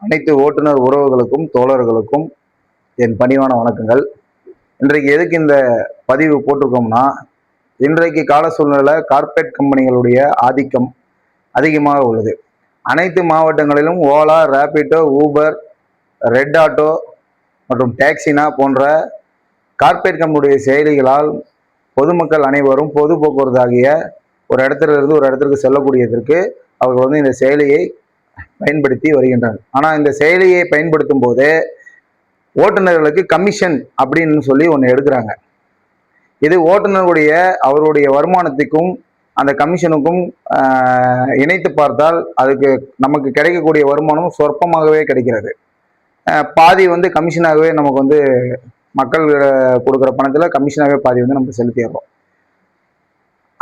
அனைத்து ஓட்டுநர் உறவுகளுக்கும் தோழர்களுக்கும் என் பணிவான வணக்கங்கள். இன்றைக்கு எதுக்கு இந்த பதிவு போட்டிருக்கோம்னா, இன்றைக்கு கால சூழ்நிலை கார்ப்பரேட் கம்பெனிகளுடைய ஆதிக்கம் அதிகமாக உள்ளது. அனைத்து மாவட்டங்களிலும் Ola, Rapido, Uber, red auto மற்றும் டாக்ஸினா போன்ற கார்ப்பரேட் கம்பெனியுடைய செயலிகளால் பொதுமக்கள் அனைவரும் பொது போக்குவரத்து ஆகிய ஒரு இடத்துல இருந்து ஒரு இடத்திற்கு செல்லக்கூடியதற்கு அவர்கள் இந்த செயலியை பயன்படுத்தி வருகின்றனர். ஆனால் இந்த செயலியை பயன்படுத்தும் போது ஓட்டுநர்களுக்கு கமிஷன் அப்படின்னு சொல்லி ஒன்று எடுக்கிறாங்க. இது ஓட்டுநருடைய அவருடைய வருமானத்துக்கும் அந்த கமிஷனுக்கும் இணைத்து பார்த்தால் அதுக்கு நமக்கு கிடைக்கக்கூடிய வருமானம் சொற்பமாகவே கிடைக்கிறது. பாதி கமிஷனாகவே நமக்கு மக்கள் கொடுக்குற பணத்தில் கமிஷனாகவே பாதி நம்ம செலுத்திடுறோம்.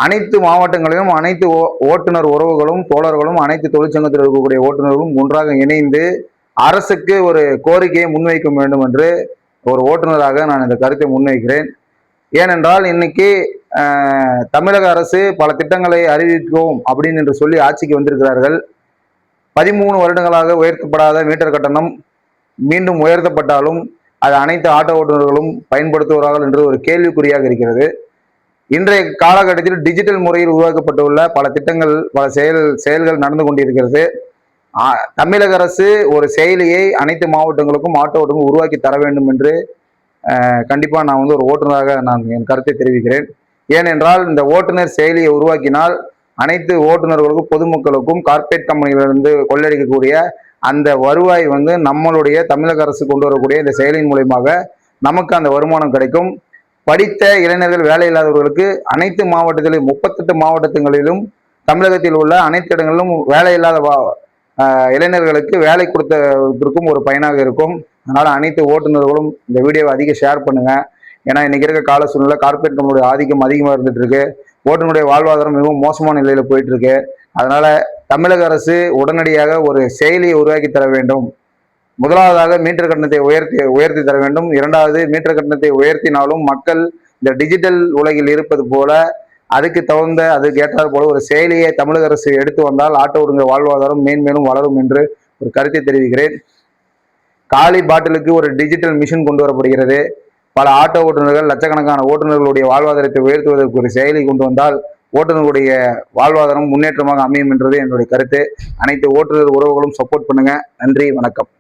அனைத்து மாவட்டங்களிலும் அனைத்து ஓட்டுநர் உறவுகளும் தோழர்களும் அனைத்து தொழிற்சங்கத்தில் இருக்கக்கூடிய ஓட்டுநர்களும் ஒன்றாக இணைந்து அரசுக்கு ஒரு கோரிக்கையை முன்வைக்க வேண்டும் என்று ஒரு ஓட்டுநராக நான் இந்த கருத்தை முன்வைக்கிறேன். ஏனென்றால் இன்னைக்கு தமிழக அரசு பல திட்டங்களை அறிவிப்போம் அப்படின்னு என்று சொல்லி ஆட்சிக்கு வந்திருக்கிறார்கள். 13 வருடங்களாக உயர்த்தப்படாத மீட்டர் கட்டணம் மீண்டும் உயர்த்தப்பட்டாலும் அது அனைத்து ஆட்டோ ஓட்டுநர்களும் பயன்படுத்துவார்கள் என்று ஒரு கேள்விக்குறியாக இருக்கிறது. இன்றைய காலகட்டத்தில் டிஜிட்டல் முறையில் உருவாக்கப்பட்டுள்ள பல திட்டங்கள் பல செயல்கள் நடந்து கொண்டிருக்கிறது. தமிழக அரசு ஒரு செயலியை அனைத்து மாவட்டங்களுக்கும் ஆட்டோ ஓட்டுநர்கள் உருவாக்கி தர வேண்டும் என்று கண்டிப்பாக நான் ஒரு ஓட்டுநராக நான் என் கருத்தை தெரிவிக்கிறேன். ஏனென்றால் இந்த ஓட்டுநர் செயலியை உருவாக்கினால் அனைத்து ஓட்டுநர்களுக்கும் பொதுமக்களுக்கும் கார்ப்பரேட் கம்பெனிகளிலிருந்து கொள்ளடிக்கக்கூடிய அந்த வருவாய் நம்மளுடைய தமிழக அரசு கொண்டு வரக்கூடிய இந்த செயலியின் மூலமாக நமக்கு அந்த வருமானம் கிடைக்கும். படித்த இளைஞர்கள் வேலை இல்லாதவர்களுக்கு அனைத்து மாவட்டத்திலும் 38 மாவட்டங்களிலும் தமிழகத்தில் உள்ள அனைத்து இடங்களிலும் வேலை இல்லாத இளைஞர்களுக்கு வேலை கொடுத்ததற்கும் ஒரு பயனாக இருக்கும். அதனால அனைத்து ஓட்டுநர்களும் இந்த வீடியோவை அதிக ஷேர் பண்ணுங்க. ஏன்னா இன்னைக்கு இருக்க கால சூழ்நிலை கார்ப்பரேட் கம்பெனியுடைய ஆதிக்கம் அதிகமாக இருந்துட்டு இருக்கு. ஓட்டுநருடைய வாழ்வாதாரம் மிகவும் மோசமான நிலையில போயிட்டு இருக்கு. அதனால தமிழக அரசு உடனடியாக ஒரு செயலியை உருவாக்கி தர வேண்டும். முதலாவதாக மீட்டர் கட்டணத்தை உயர்த்தி தர வேண்டும். இரண்டாவது, மீட்டர் கட்டணத்தை உயர்த்தினாலும் மக்கள் இந்த டிஜிட்டல் உலகில் இருப்பது போல அதுக்கு ஏற்றாறு போல ஒரு செயலியை தமிழக அரசு எடுத்து வந்தால் ஆட்டோ ஓட்டுநர் வாழ்வாதாரம் மேன்மேலும் வளரும் என்று ஒரு கருத்தை தெரிவிக்கிறேன். காலி பாட்டிலுக்கு ஒரு டிஜிட்டல் மிஷின் கொண்டு வரப்படுகிறது. பல ஆட்டோ ஓட்டுநர்கள் லட்சக்கணக்கான ஓட்டுநர்களுடைய வாழ்வாதாரத்தை உயர்த்துவதற்கு ஒரு செயலி கொண்டு வந்தால் ஓட்டுநர்களுடைய வாழ்வாதாரம் முன்னேற்றமாக அமையும் என்றது என்னுடைய கருத்து. அனைத்து ஓட்டுநர் உறவுகளும் சப்போர்ட் பண்ணுங்க. நன்றி, வணக்கம்.